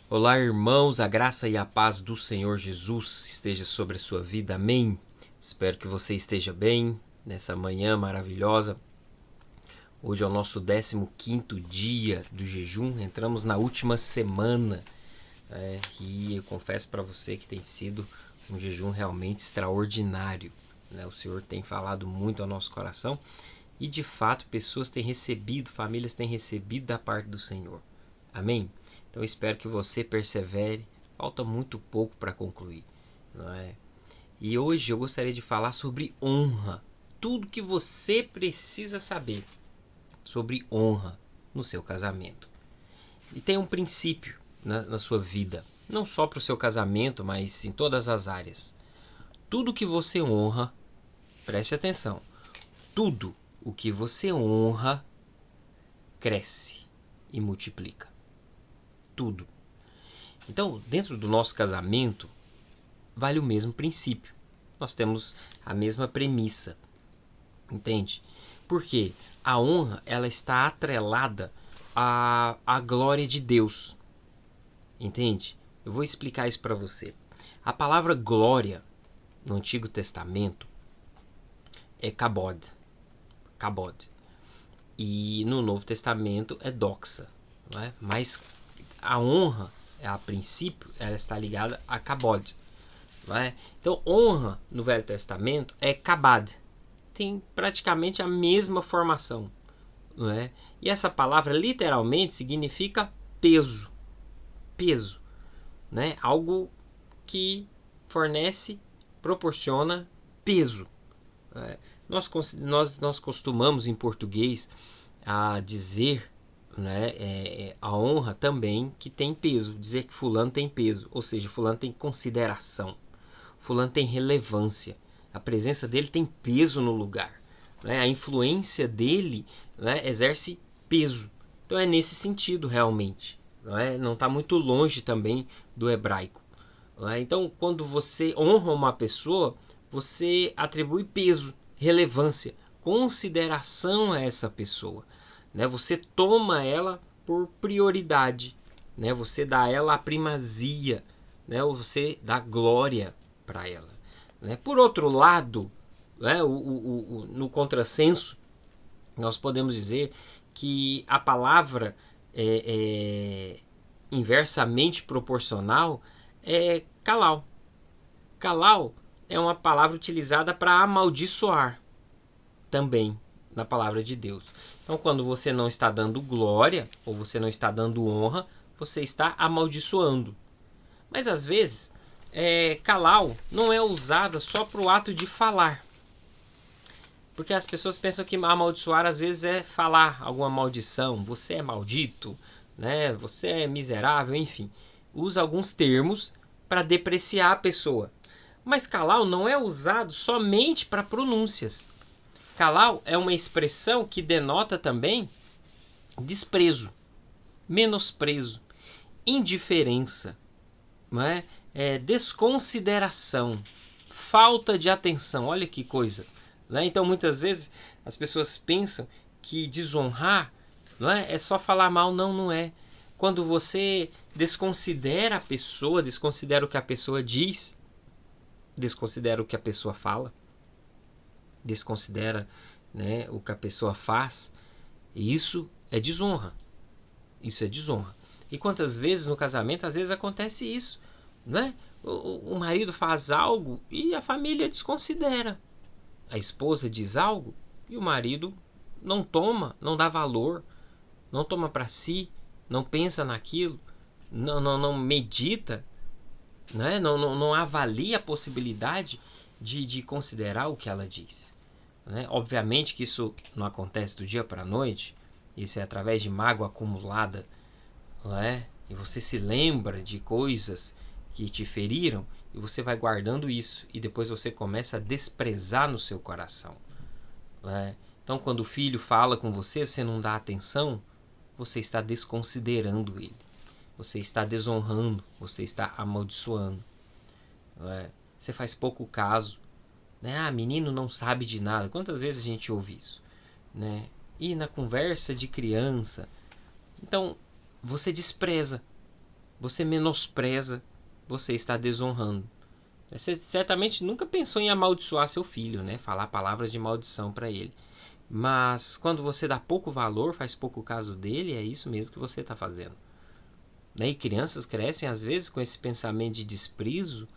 Olá, irmãos, a graça e a paz do Senhor Jesus esteja sobre a sua vida, amém? Espero que você esteja bem nessa manhã maravilhosa. Hoje é o nosso 15º dia do jejum, entramos na última semana, e eu confesso para você que tem sido um jejum realmente extraordinário. O Senhor tem falado muito ao nosso coração e de fato pessoas têm recebido, famílias têm recebido da parte do Senhor, amém? Então eu espero que você persevere, falta muito pouco para concluir, não é? E hoje eu gostaria de falar sobre honra, tudo que você precisa saber sobre honra no seu casamento. E tem um princípio na sua vida, não só para o seu casamento, mas em todas as áreas. Tudo que você honra, preste atenção, tudo o que você honra cresce e multiplica. Tudo. Então, dentro do nosso casamento, vale o mesmo princípio. Nós temos a mesma premissa, entende? Porque a honra, ela está atrelada à glória de Deus, entende? Eu vou explicar isso para você. A palavra glória no Antigo Testamento é kabod, kabod. E no Novo Testamento é doxa, não é? Mas a honra, a princípio, ela está ligada a kabod, não é? Então, honra no Velho Testamento é kabad, tem praticamente a mesma formação, não é? E essa palavra literalmente significa peso, peso, né? Algo que fornece, proporciona peso. É. Nós costumamos em português a dizer, né, a honra também que tem peso, dizer que fulano tem peso, ou seja, fulano tem consideração, fulano tem relevância, a presença dele tem peso no lugar, né, a influência dele, né, exerce peso. Então é nesse sentido realmente, não está muito longe também do hebraico. Então quando você honra uma pessoa, você atribui peso, relevância, consideração a essa pessoa, né? Você toma ela por prioridade, né? Você dá a ela a primazia, né? Ou você dá glória para ela, né? Por outro lado, né? No contrassenso, nós podemos dizer que a palavra inversamente proporcional é calau. Calau é uma palavra utilizada para amaldiçoar também na palavra de Deus. Então, quando você não está dando glória ou você não está dando honra, você está amaldiçoando. Mas às vezes, calau não é usada só para o ato de falar. Porque as pessoas pensam que amaldiçoar às vezes é falar alguma maldição. Você é maldito, né? Você é miserável, enfim. Usa alguns termos para depreciar a pessoa. Mas calau não é usado somente para pronúncias. Calau é uma expressão que denota também desprezo, menosprezo, indiferença, não é? Desconsideração, falta de atenção. Olha que coisa. Não é? Então muitas vezes as pessoas pensam que desonrar não é só falar mal. Não, não é. Quando você desconsidera a pessoa, desconsidera o que a pessoa diz, desconsidera o que a pessoa fala, desconsidera, né, o que a pessoa faz, isso é desonra. Isso é desonra. E quantas vezes no casamento, às vezes acontece isso, né? O marido faz algo e a família desconsidera. A esposa diz algo e o marido não toma, não dá valor, não toma para si, não pensa naquilo, não medita, né? Não avalia a possibilidade de considerar o que ela diz. Né? Obviamente que isso não acontece do dia para a noite, isso é através de mágoa acumulada, não é? E você se lembra de coisas que te feriram e você vai guardando isso e depois você começa a desprezar no seu coração, não é? Então quando o filho fala com você, você não dá atenção, você está desconsiderando ele, você está desonrando, você está amaldiçoando, não é? Você faz pouco caso, né? Ah, menino não sabe de nada. Quantas vezes a gente ouve isso, né? E na conversa de criança, então você despreza, você menospreza, você está desonrando. Você certamente nunca pensou em amaldiçoar seu filho, né? Falar palavras de maldição para ele. Mas quando você dá pouco valor, faz pouco caso dele, é isso mesmo que você está fazendo. Né? E crianças crescem às vezes com esse pensamento de desprezo,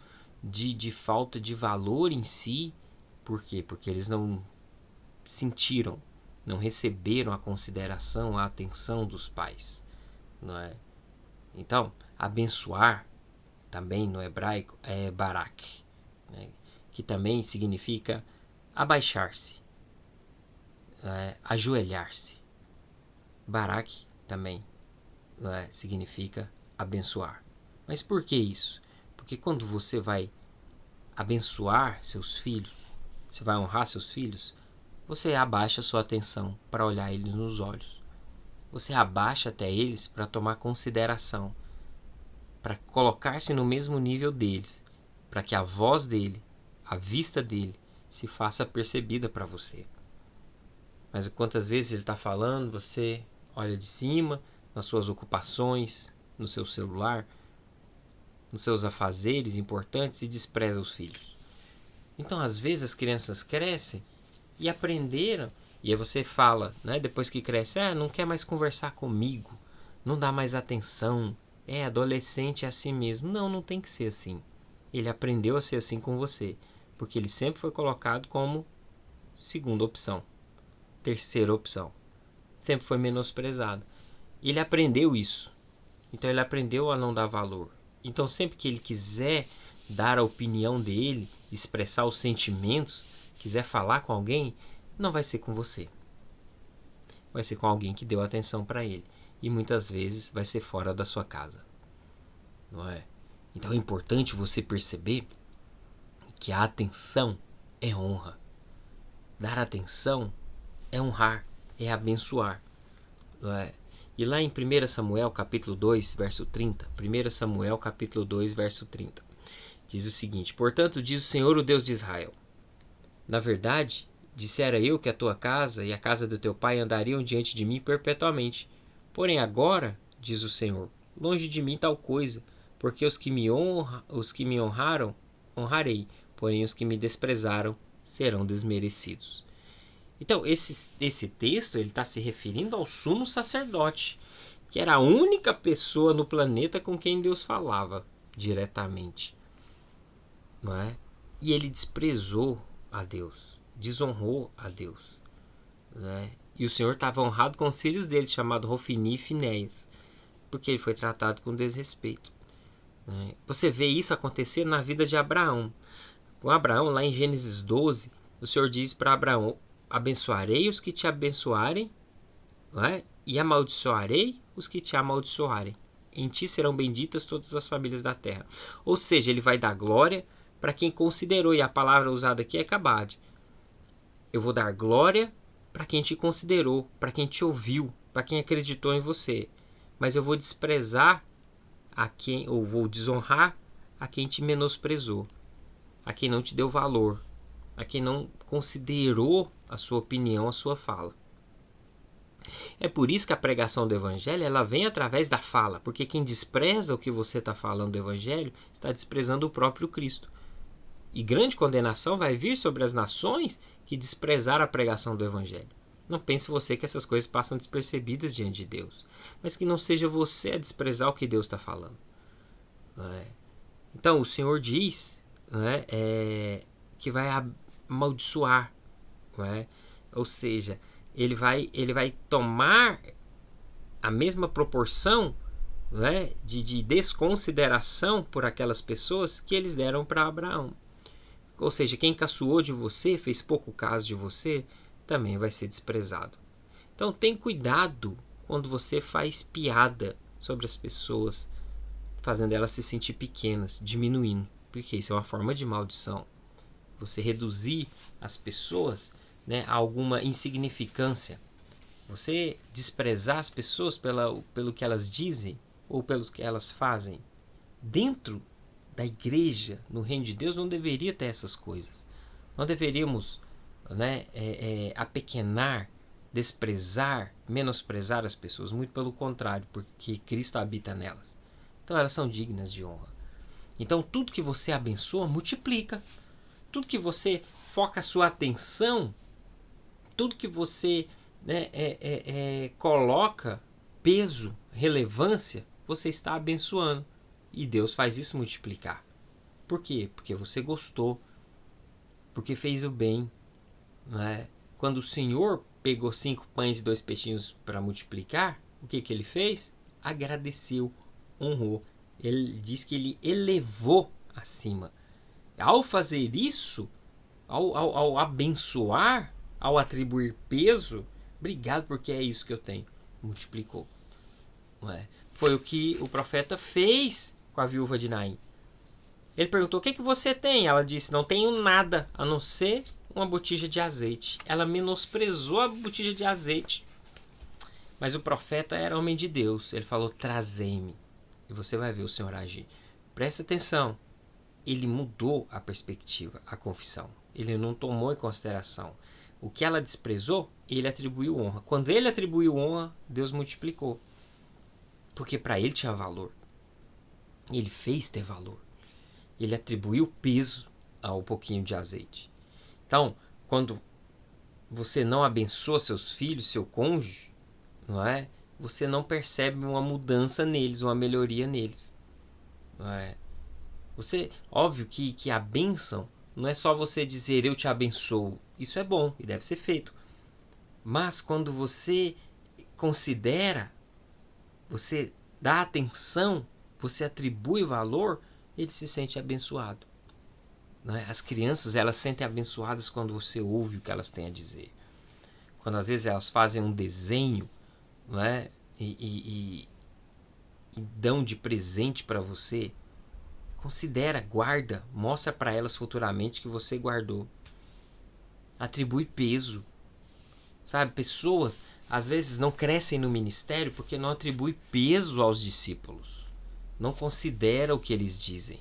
de falta de valor em si. Por quê? Porque eles não sentiram, não receberam a consideração, a atenção dos pais. Não é? Então, abençoar também no hebraico é barak, né? Que também significa abaixar-se, ajoelhar-se. Barak também significa abençoar. Mas por que isso? Porque quando você vai abençoar seus filhos, você vai honrar seus filhos, você abaixa sua atenção para olhar eles nos olhos. Você abaixa até eles para tomar consideração, para colocar-se no mesmo nível deles, para que a voz dele, a vista dele, se faça percebida para você. Mas quantas vezes ele está falando, você olha de cima, nas suas ocupações, no seu celular, nos seus afazeres importantes e despreza os filhos. Então, às vezes, as crianças crescem e aprenderam, e aí você fala, né, depois que cresce, não quer mais conversar comigo, não dá mais atenção, adolescente é assim mesmo. Não, não tem que ser assim. Ele aprendeu a ser assim com você, porque ele sempre foi colocado como segunda opção, terceira opção. Sempre foi menosprezado. Ele aprendeu isso. Então ele aprendeu a não dar valor. Então sempre que ele quiser dar a opinião dele, expressar os sentimentos, quiser falar com alguém, não vai ser com você. Vai ser com alguém que deu atenção para ele. E muitas vezes vai ser fora da sua casa. Não é? Então é importante você perceber que a atenção é honra. Dar atenção é honrar, é abençoar. Não é? E lá em 1 Samuel capítulo 2, verso 30, 1 Samuel capítulo 2, verso 30, diz o seguinte: portanto, diz o Senhor, o Deus de Israel, na verdade, dissera eu que a tua casa e a casa do teu pai andariam diante de mim perpetuamente. Porém agora, diz o Senhor, longe de mim tal coisa, porque os que me honraram, honrarei, porém os que me desprezaram serão desmerecidos. Então, esse texto ele está se referindo ao sumo sacerdote, que era a única pessoa no planeta com quem Deus falava diretamente. Não é? E ele desprezou a Deus, desonrou a Deus. Né? E o Senhor estava honrado com os filhos dele, chamado Hofni e Finéias, porque ele foi tratado com desrespeito. Né? Você vê isso acontecer na vida de Abraão. Com Abraão, lá em Gênesis 12, o Senhor diz para Abraão: abençoarei os que te abençoarem, né? E amaldiçoarei os que te amaldiçoarem. Em ti serão benditas todas as famílias da terra. Ou seja, ele vai dar glória para quem considerou, e a palavra usada aqui é kabad. Eu vou dar glória para quem te considerou, para quem te ouviu, para quem acreditou em você. Mas eu vou desprezar a quem, ou vou desonrar a quem te menosprezou, a quem não te deu valor, a quem não considerou a sua opinião, a sua fala. É por isso que a pregação do Evangelho ela vem através da fala, porque quem despreza o que você está falando do Evangelho está desprezando o próprio Cristo. E grande condenação vai vir sobre as nações que desprezaram a pregação do Evangelho. Não pense você que essas coisas passam despercebidas diante de Deus, mas que não seja você a desprezar o que Deus está falando. Então o Senhor diz que vai amaldiçoar, ou seja, ele vai tomar a mesma proporção de desconsideração por aquelas pessoas que eles deram para Abraão. Ou seja, quem caçoou de você, fez pouco caso de você, também vai ser desprezado. Então tem cuidado quando você faz piada sobre as pessoas, fazendo elas se sentir pequenas, diminuindo, porque isso é uma forma de maldição. Você reduzir as pessoas a alguma insignificância. Você desprezar as pessoas pelo que elas dizem ou pelo que elas fazem. Dentro da igreja, no reino de Deus, não deveria ter essas coisas. Não deveríamos apequenar, desprezar, menosprezar as pessoas. Muito pelo contrário, porque Cristo habita nelas. Então elas são dignas de honra. Então tudo que você abençoa, multiplica. Tudo que você foca a sua atenção, tudo que você, né, coloca peso, relevância, você está abençoando. E Deus faz isso multiplicar. Por quê? Porque você gostou, porque fez o bem. Né? Quando o Senhor pegou 5 pães e 2 peixinhos para multiplicar, o que ele fez? Agradeceu, honrou. Ele diz que ele elevou acima. Ao fazer isso, ao abençoar, ao atribuir peso, obrigado porque é isso que eu tenho. Multiplicou. Não é? Foi o que o profeta fez com a viúva de Naim. Ele perguntou, o que você tem? Ela disse, não tenho nada, a não ser uma botija de azeite. Ela menosprezou a botija de azeite. Mas o profeta era homem de Deus. Ele falou, trazei-me. E você vai ver o Senhor agir. Presta atenção. Ele mudou a perspectiva, a confissão. Ele não tomou em consideração. O que ela desprezou, ele atribuiu honra. Quando ele atribuiu honra, Deus multiplicou. Porque para ele tinha valor. Ele fez ter valor. Ele atribuiu peso ao pouquinho de azeite. Então, quando você não abençoa seus filhos, seu cônjuge, não é? Você não percebe uma mudança neles, uma melhoria neles. Não é? Você, óbvio que a bênção não é só você dizer eu te abençoo. Isso é bom e deve ser feito. Mas quando você considera, você dá atenção, você atribui valor, ele se sente abençoado. Não é? As crianças, elas se sentem abençoadas quando você ouve o que elas têm a dizer. Quando às vezes elas fazem um desenho, não é? e dão de presente para você, considera, guarda, mostra para elas futuramente que você guardou. Atribui peso. Sabe, pessoas às vezes não crescem no ministério porque não atribui peso aos discípulos. Não considera o que eles dizem.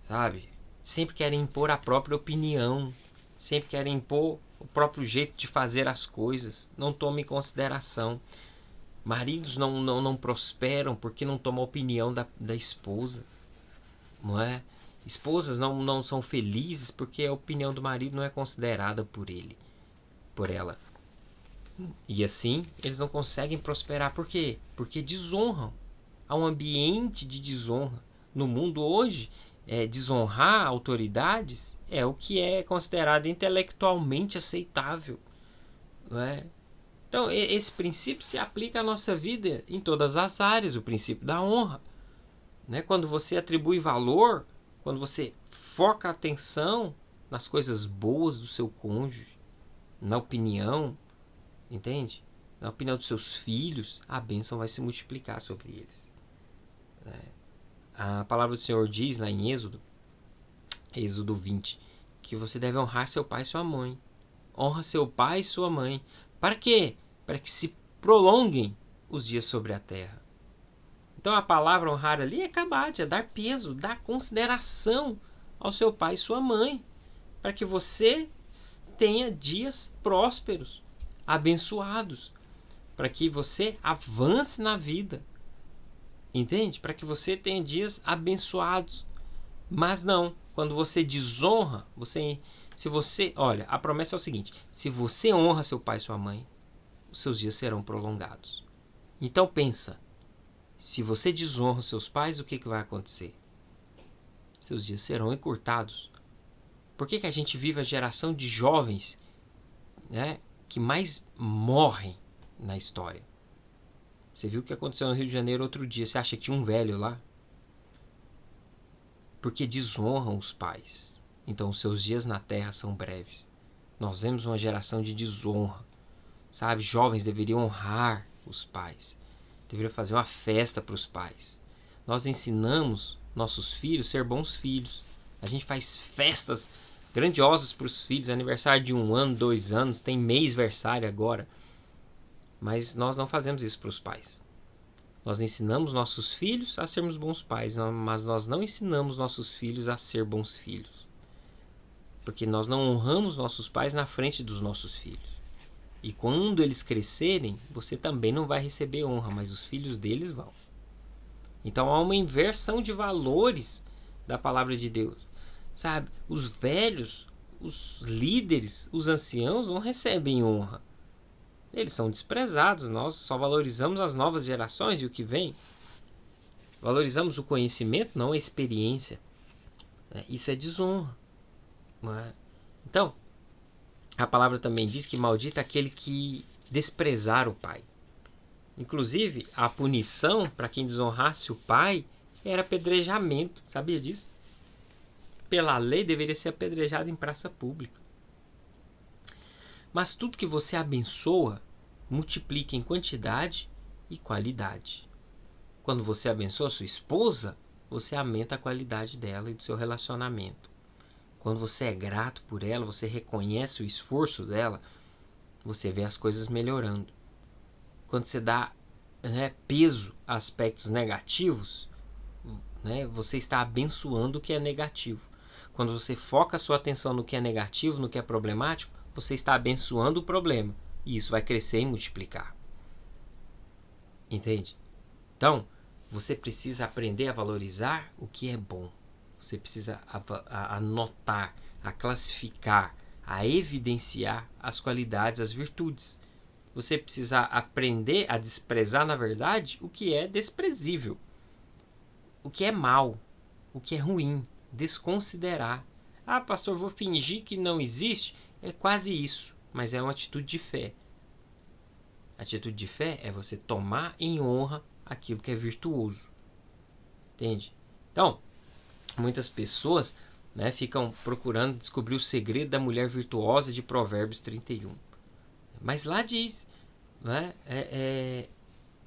Sabe? Sempre querem impor a própria opinião. Sempre querem impor o próprio jeito de fazer as coisas. Não tomam em consideração. Maridos não prosperam porque não tomam a opinião da esposa. Não é? Esposas não são felizes porque a opinião do marido não é considerada por ele, por ela. E assim, eles não conseguem prosperar. Por quê? Porque desonram. Há um ambiente de desonra. No mundo hoje, desonrar autoridades é o que é considerado intelectualmente aceitável. Não é? Então, esse princípio se aplica à nossa vida em todas as áreas, o princípio da honra. Né? Quando você atribui valor, quando você foca a atenção nas coisas boas do seu cônjuge, na opinião, entende? Na opinião dos seus filhos, a bênção vai se multiplicar sobre eles. A palavra do Senhor diz lá em Êxodo 20, que você deve honrar seu pai e sua mãe. Honra seu pai e sua mãe. Para quê? Para que se prolonguem os dias sobre a terra. Então a palavra honrar ali é kabad, é dar peso, dar consideração ao seu pai e sua mãe. Para que você tenha dias prósperos, abençoados. Para que você avance na vida. Entende? Para que você tenha dias abençoados. Mas não, quando você desonra, olha, a promessa é o seguinte: se você honra seu pai e sua mãe, os seus dias serão prolongados. Então pensa, se você desonra seus pais, o que vai acontecer? Seus dias serão encurtados. Por que a gente vive a geração de jovens, né, que mais morrem na história? Você viu o que aconteceu no Rio de Janeiro outro dia? Você acha que tinha um velho lá? Porque desonram os pais. Então os seus dias na terra são breves. Nós vemos uma geração de desonra. Sabe, jovens deveriam honrar os pais. Deveriam fazer uma festa para os pais. Nós ensinamos nossos filhos a ser bons filhos. A gente faz festas grandiosas para os filhos. Aniversário de 1 ano, 2 anos. Tem mêsversário agora. Mas nós não fazemos isso para os pais. Nós ensinamos nossos filhos a sermos bons pais. Mas nós não ensinamos nossos filhos a ser bons filhos. Porque nós não honramos nossos pais na frente dos nossos filhos. E quando eles crescerem, você também não vai receber honra, mas os filhos deles vão. Então há uma inversão de valores da palavra de Deus. Sabe, os velhos, os líderes, os anciãos não recebem honra. Eles são desprezados, nós só valorizamos as novas gerações e o que vem. Valorizamos o conhecimento, não a experiência. Isso é desonra. Não é? Então, a palavra também diz que maldito é aquele que desprezar o pai. Inclusive, a punição para quem desonrasse o pai era apedrejamento. Sabia disso? Pela lei, deveria ser apedrejado em praça pública. Mas tudo que você abençoa, multiplica em quantidade e qualidade. Quando você abençoa a sua esposa, você aumenta a qualidade dela e do seu relacionamento. Quando você é grato por ela, você reconhece o esforço dela, você vê as coisas melhorando. Quando você dá peso a aspectos negativos, você está abençoando o que é negativo. Quando você foca a sua atenção no que é negativo, no que é problemático, você está abençoando o problema. E isso vai crescer e multiplicar. Entende? Então, você precisa aprender a valorizar o que é bom. Você precisa anotar, a classificar, a evidenciar as qualidades, as virtudes. Você precisa aprender a desprezar, na verdade, o que é desprezível. O que é mal, o que é ruim. Desconsiderar. Ah, pastor, vou fingir que não existe. É quase isso, mas é uma atitude de fé. A atitude de fé é você tomar em honra aquilo que é virtuoso. Entende? Então, muitas pessoas ficam procurando descobrir o segredo da mulher virtuosa de Provérbios 31. Mas lá diz,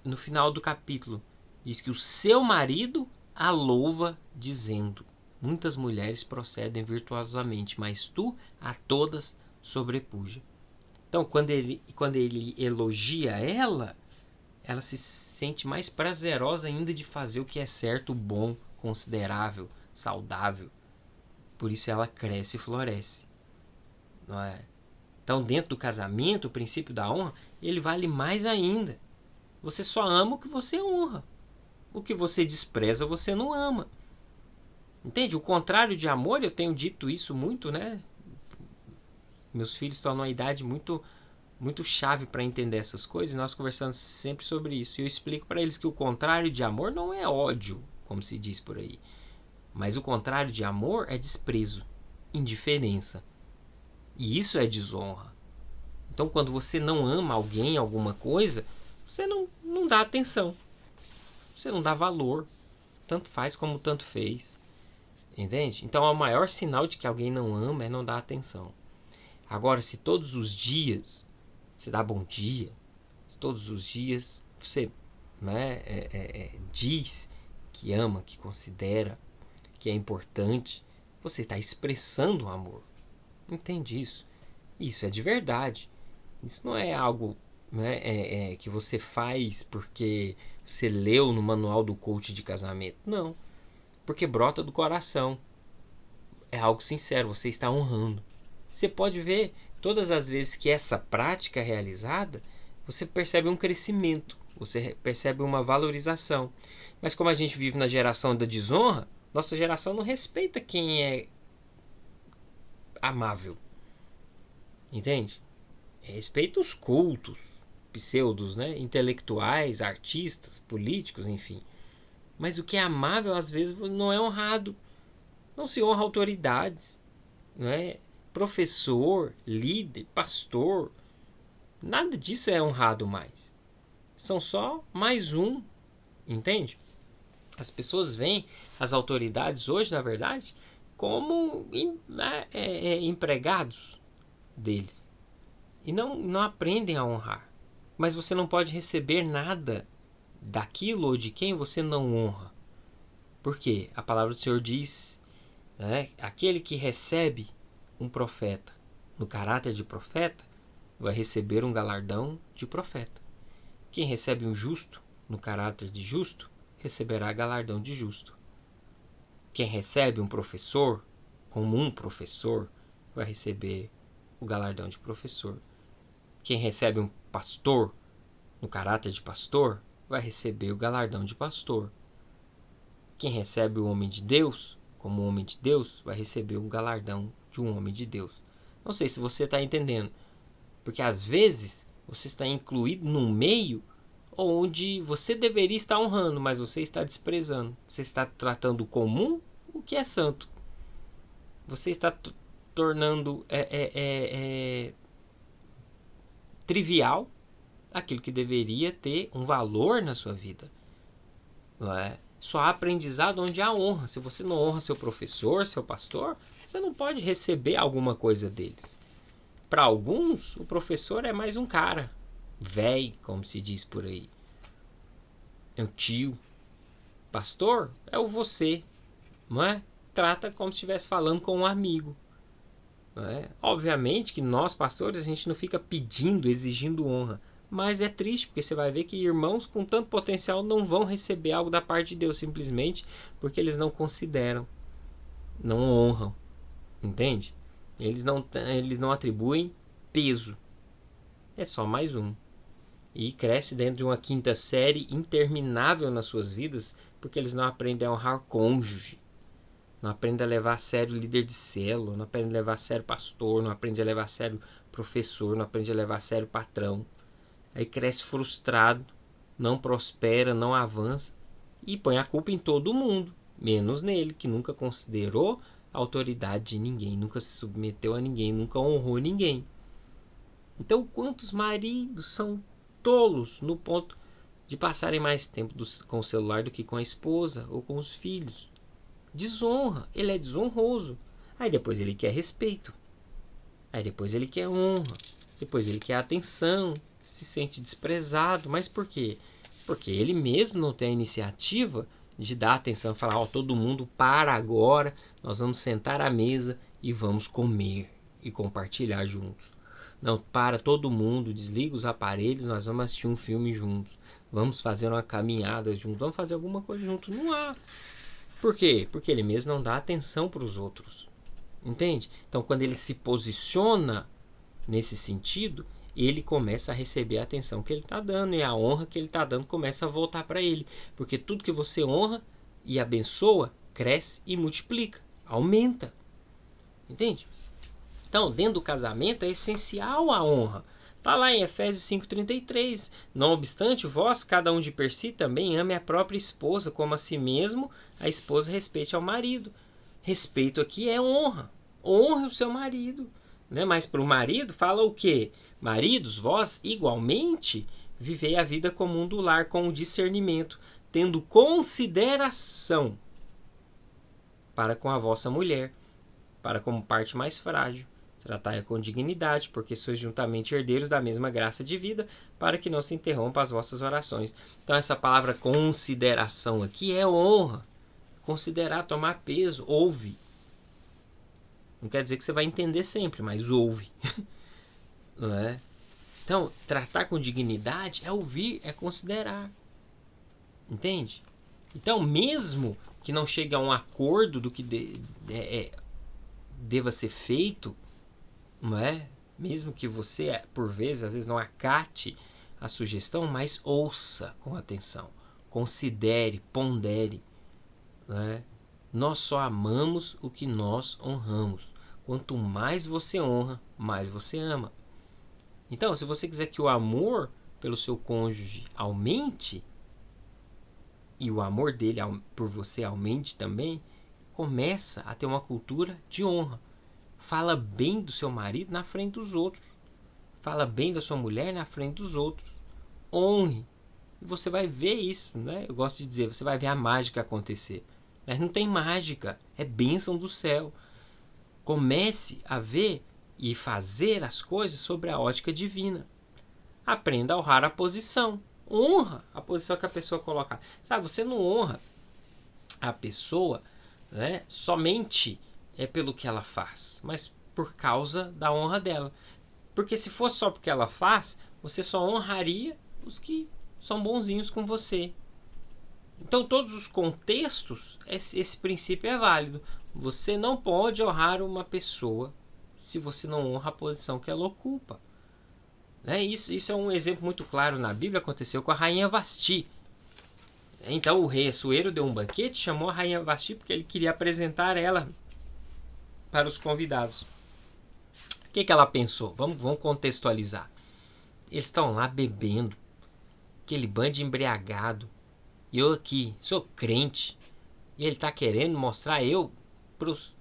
no final do capítulo, diz que o seu marido a louva dizendo: muitas mulheres procedem virtuosamente, mas tu a todas sobrepuja. Então, quando ele elogia ela se sente mais prazerosa ainda de fazer o que é certo, bom, considerável, saudável. Por isso ela cresce e floresce. Não é? Então, dentro do casamento, o princípio da honra, ele vale mais ainda. Você só ama o que você honra. O que você despreza, você não ama. Entende? O contrário de amor, eu tenho dito isso muito, né? Meus filhos estão numa idade muito chave para entender essas coisas, e nós conversamos sempre sobre isso. E eu explico para eles que o contrário de amor não é ódio, como se diz por aí. Mas o contrário de amor é desprezo, indiferença. E isso é desonra. Então, quando você não ama alguém, alguma coisa, você não dá atenção. Você não dá valor. Tanto faz como tanto fez. Entende? Então, o maior sinal de que alguém não ama é não dar atenção. Agora, se todos os dias você dá bom dia, se todos os dias você diz que ama, que considera, que é importante, você está expressando o amor. Entende isso? Isso é de verdade. Isso não é algo que você faz porque você leu no manual do coach de casamento. Não. Porque brota do coração. É algo sincero, você está honrando. Você pode ver todas as vezes que essa prática é realizada, você percebe um crescimento, você percebe uma valorização. Mas como a gente vive na geração da desonra, nossa geração não respeita quem é amável. Entende? Respeita os cultos, pseudos, intelectuais, artistas, políticos, enfim. Mas o que é amável às vezes não é honrado. Não se honra autoridades, não é? Professor, líder, pastor, nada disso é honrado mais. São só mais um, entende? As pessoas veem as autoridades hoje, na verdade, como empregados deles. E não aprendem a honrar. Mas você não pode receber nada daquilo ou de quem você não honra. Por quê? A palavra do Senhor diz, aquele que recebe um profeta no caráter de profeta vai receber um galardão de profeta. Quem recebe um justo no caráter de justo receberá galardão de justo. Quem recebe um professor como um professor vai receber o galardão de professor. Quem recebe um pastor no caráter de pastor vai receber o galardão de pastor. Quem recebe o homem de Deus, como homem de Deus, vai receber o galardão de um homem de Deus. Não sei se você está entendendo, porque às vezes você está incluído num meio onde você deveria estar honrando, mas você está desprezando. Você está tratando comum o que é santo. Você está tornando trivial aquilo que deveria ter um valor na sua vida. Não é? Só há aprendizado onde há honra. Se você não honra seu professor, seu pastor, você não pode receber alguma coisa deles. Para alguns, o professor é mais um cara, velho, como se diz por aí. É um tio. Pastor é o você, não é? Trata como se estivesse falando com um amigo. Não é? Obviamente que nós, pastores, a gente não fica pedindo, exigindo honra. Mas é triste, porque você vai ver que irmãos com tanto potencial não vão receber algo da parte de Deus, simplesmente porque eles não consideram, não honram. Entende? Eles não atribuem peso. É só mais um. E cresce dentro de uma quinta série interminável nas suas vidas, porque eles não aprendem a honrar cônjuge. Não aprendem a levar a sério o líder de célula, não aprendem a levar a sério o pastor, não aprendem a levar a sério o professor, não aprendem a levar a sério o patrão. Aí cresce frustrado, não prospera, não avança e põe a culpa em todo mundo, menos nele, que nunca considerou a autoridade de ninguém, nunca se submeteu a ninguém, nunca honrou ninguém. Então, quantos maridos são tolos no ponto de passarem mais tempo com o celular do que com a esposa ou com os filhos? Desonra, ele é desonroso. Aí depois ele quer respeito. Aí depois ele quer honra. Depois ele quer atenção. Se sente desprezado. Mas por quê? Porque ele mesmo não tem a iniciativa de dar atenção e falar, ó, todo mundo para agora, nós vamos sentar à mesa e vamos comer e compartilhar juntos. Não, para todo mundo, desliga os aparelhos, nós vamos assistir um filme juntos. Vamos fazer uma caminhada juntos, vamos fazer alguma coisa juntos. Não há. Por quê? Porque ele mesmo não dá atenção para os outros. Entende? Então, quando ele se posiciona nesse sentido, ele começa a receber a atenção que ele está dando, e a honra que ele está dando começa a voltar para ele. Porque tudo que você honra e abençoa, cresce e multiplica, aumenta. Entende? Então, dentro do casamento é essencial a honra. Está lá em Efésios 5,33. Não obstante, vós, cada um de per si, também ame a própria esposa, como a si mesmo a esposa respeite ao marido. Respeito aqui é honra. Honre o seu marido. Né? Mas para o marido fala o quê? Maridos, vós igualmente vivei a vida comum do lar com o discernimento, tendo consideração para com a vossa mulher, para como parte mais frágil. Tratai-a com dignidade, porque sois juntamente herdeiros da mesma graça de vida, para que não se interrompam as vossas orações. Então essa palavra consideração aqui é honra. Considerar, tomar peso, ouve. Não quer dizer que você vai entender sempre, mas ouve. Não é? Então, tratar com dignidade é ouvir, é considerar. Entende? Então, mesmo que não chegue a um acordo do que deva ser feito, não é? Mesmo que você, por vezes, às vezes não acate a sugestão, mas ouça com atenção. Considere, pondere. Não é? Nós só amamos o que nós honramos. Quanto mais você honra, mais você ama. Então, se você quiser que o amor pelo seu cônjuge aumente, e o amor dele por você aumente também, começa a ter uma cultura de honra. Fala bem do seu marido na frente dos outros. Fala bem da sua mulher na frente dos outros. Honre. E você vai ver isso, né? Eu gosto de dizer, você vai ver a mágica acontecer. Mas não tem mágica, é bênção do céu. Comece a ver e fazer as coisas sobre a ótica divina. Aprenda a honrar a posição. Honra a posição que a pessoa coloca. Sabe, você não honra a pessoa, né, somente pelo que ela faz, mas por causa da honra dela. Porque se fosse só porque ela faz, você só honraria os que são bonzinhos com você. Então, todos os contextos, esse princípio é válido. Você não pode honrar uma pessoa se você não honra a posição que ela ocupa. Isso é um exemplo muito claro na Bíblia, aconteceu com a rainha Vasti. Então o rei Assuero deu um banquete, chamou a rainha Vasti porque ele queria apresentar ela para os convidados. O que ela pensou? Vamos contextualizar. Eles estão lá bebendo, aquele bando de embriagado. E eu aqui, sou crente. E ele está querendo mostrar eu pros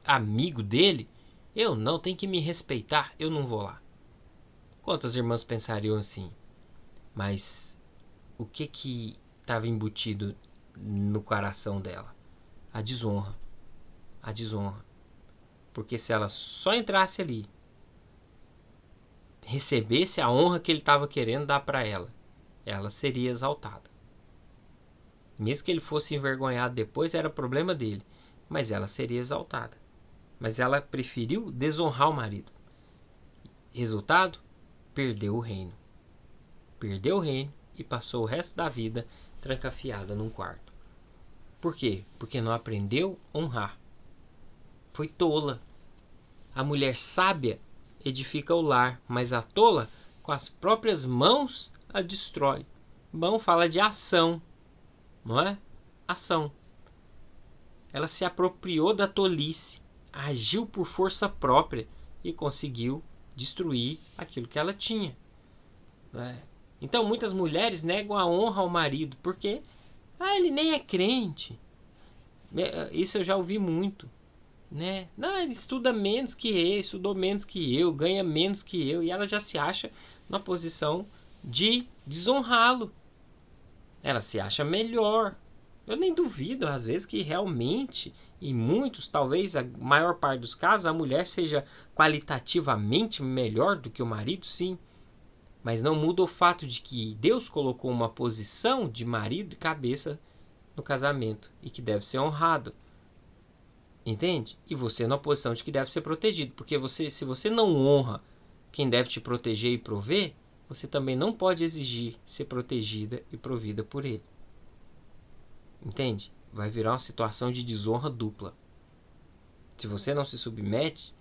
amigos dele. Eu não, tem que me respeitar, eu não vou lá. Quantas irmãs pensariam assim? Mas o que estava embutido no coração dela? A desonra. A desonra. Porque se ela só entrasse ali, recebesse a honra que ele estava querendo dar para ela seria exaltada. Mesmo que ele fosse envergonhado depois, era problema dele. Mas ela seria exaltada. Mas ela preferiu desonrar o marido. Resultado? Perdeu o reino. Perdeu o reino e passou o resto da vida trancafiada num quarto. Por quê? Porque não aprendeu a honrar. Foi tola. A mulher sábia edifica o lar, mas a tola, com as próprias mãos, a destrói. Mão fala de ação, não é? Ação. Ela se apropriou da tolice, agiu por força própria e conseguiu destruir aquilo que ela tinha. Não é? Então muitas mulheres negam a honra ao marido porque ele nem é crente. Isso eu já ouvi muito. Né? Não, ele estuda menos que eu, estudou menos que eu, ganha menos que eu, e ela já se acha na posição de desonrá-lo. Ela se acha melhor. Eu nem duvido, às vezes, que realmente, em muitos, talvez a maior parte dos casos, a mulher seja qualitativamente melhor do que o marido, sim. Mas não muda o fato de que Deus colocou uma posição de marido e cabeça no casamento e que deve ser honrado. Entende? E você na posição de que deve ser protegido. Porque se você não honra quem deve te proteger e prover, você também não pode exigir ser protegida e provida por ele. Entende? Vai virar uma situação de desonra dupla. Se você não se submete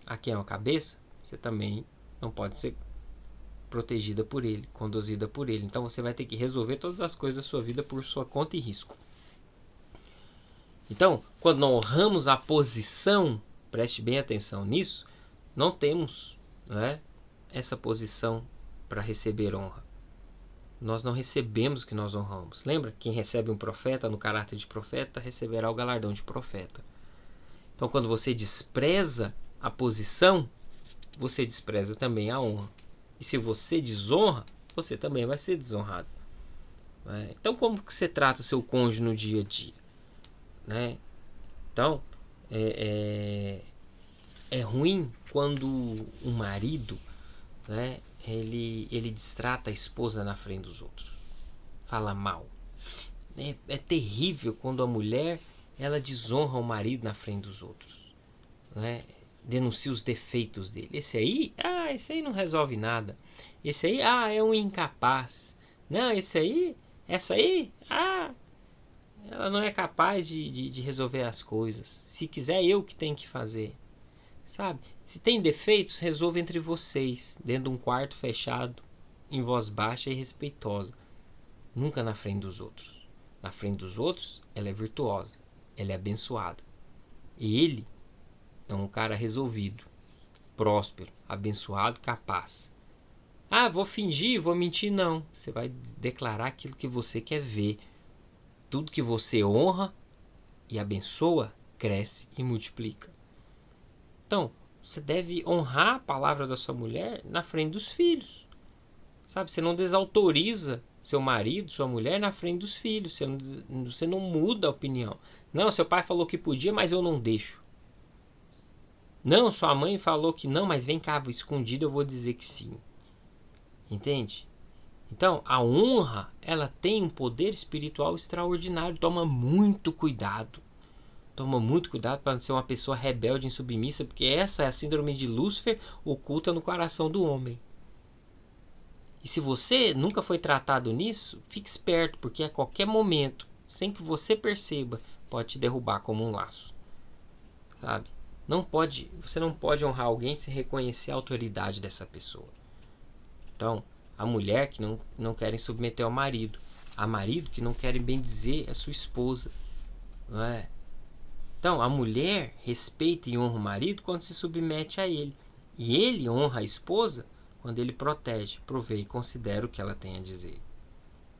a quem é a cabeça, você também não pode ser protegida por ele, conduzida por ele. Então você vai ter que resolver todas as coisas da sua vida por sua conta e risco. Então, quando não honramos a posição, preste bem atenção nisso, não temos, essa posição para receber honra. Nós não recebemos o que nós honramos. Lembra? Quem recebe um profeta no caráter de profeta, receberá o galardão de profeta. Então, quando você despreza a posição, você despreza também a honra. E se você desonra, você também vai ser desonrado. Então, como que você trata seu cônjuge no dia a dia? Então é ruim quando um marido ele destrata a esposa na frente dos outros, fala mal. É terrível quando a mulher ela desonra o marido na frente dos outros, denuncia os defeitos dele. Esse aí não resolve nada. Esse aí é um incapaz. Não, essa aí ela não é capaz de resolver as coisas. Se quiser, eu que tenho que fazer. Sabe? Se tem defeitos, resolva entre vocês, dentro de um quarto fechado, em voz baixa e respeitosa. Nunca na frente dos outros. Na frente dos outros, ela é virtuosa. Ela é abençoada. E ele é um cara resolvido, próspero, abençoado, capaz. Vou fingir, vou mentir. Não. Você vai declarar aquilo que você quer ver. Tudo que você honra e abençoa, cresce e multiplica. Então, você deve honrar a palavra da sua mulher na frente dos filhos. Sabe? Você não desautoriza seu marido, sua mulher na frente dos filhos. Você não muda a opinião. Não, seu pai falou que podia, mas eu não deixo. Não, sua mãe falou que não, mas vem cá, escondido, eu vou dizer que sim. Entende? Então, a honra, ela tem um poder espiritual extraordinário. Toma muito cuidado. Toma muito cuidado para não ser uma pessoa rebelde, insubmissa, porque essa é a síndrome de Lúcifer oculta no coração do homem. E se você nunca foi tratado nisso, fique esperto, porque a qualquer momento, sem que você perceba, pode te derrubar como um laço. Sabe? Você não pode honrar alguém sem reconhecer a autoridade dessa pessoa. Então, a mulher que não querem submeter ao marido, Há marido que não querem bem dizer a sua esposa, não é? Então, a mulher respeita e honra o marido quando se submete a ele. E ele honra a esposa quando ele protege, provê e considera o que ela tem a dizer.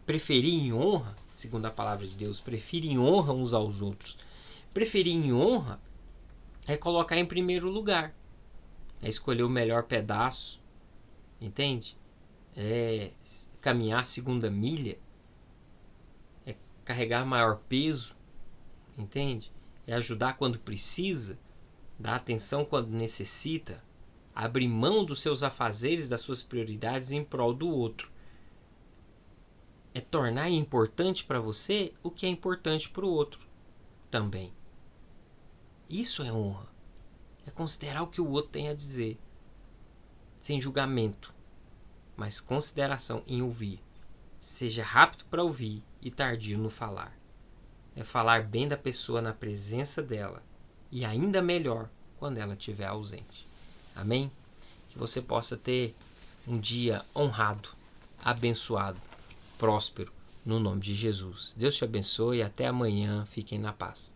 Preferir em honra, segundo a palavra de Deus, preferir em honra uns aos outros. Preferir em honra é colocar em primeiro lugar. É escolher o melhor pedaço, entende? É caminhar a segunda milha. É carregar maior peso, entende? É ajudar quando precisa, dar atenção quando necessita, abrir mão dos seus afazeres, das suas prioridades em prol do outro. É tornar importante para você o que é importante para o outro também. Isso é honra. É considerar o que o outro tem a dizer, sem julgamento, mas consideração em ouvir. Seja rápido para ouvir e tardio no falar. É falar bem da pessoa na presença dela e ainda melhor quando ela estiver ausente. Amém? Que você possa ter um dia honrado, abençoado, próspero, no nome de Jesus. Deus te abençoe e até amanhã. Fiquem na paz.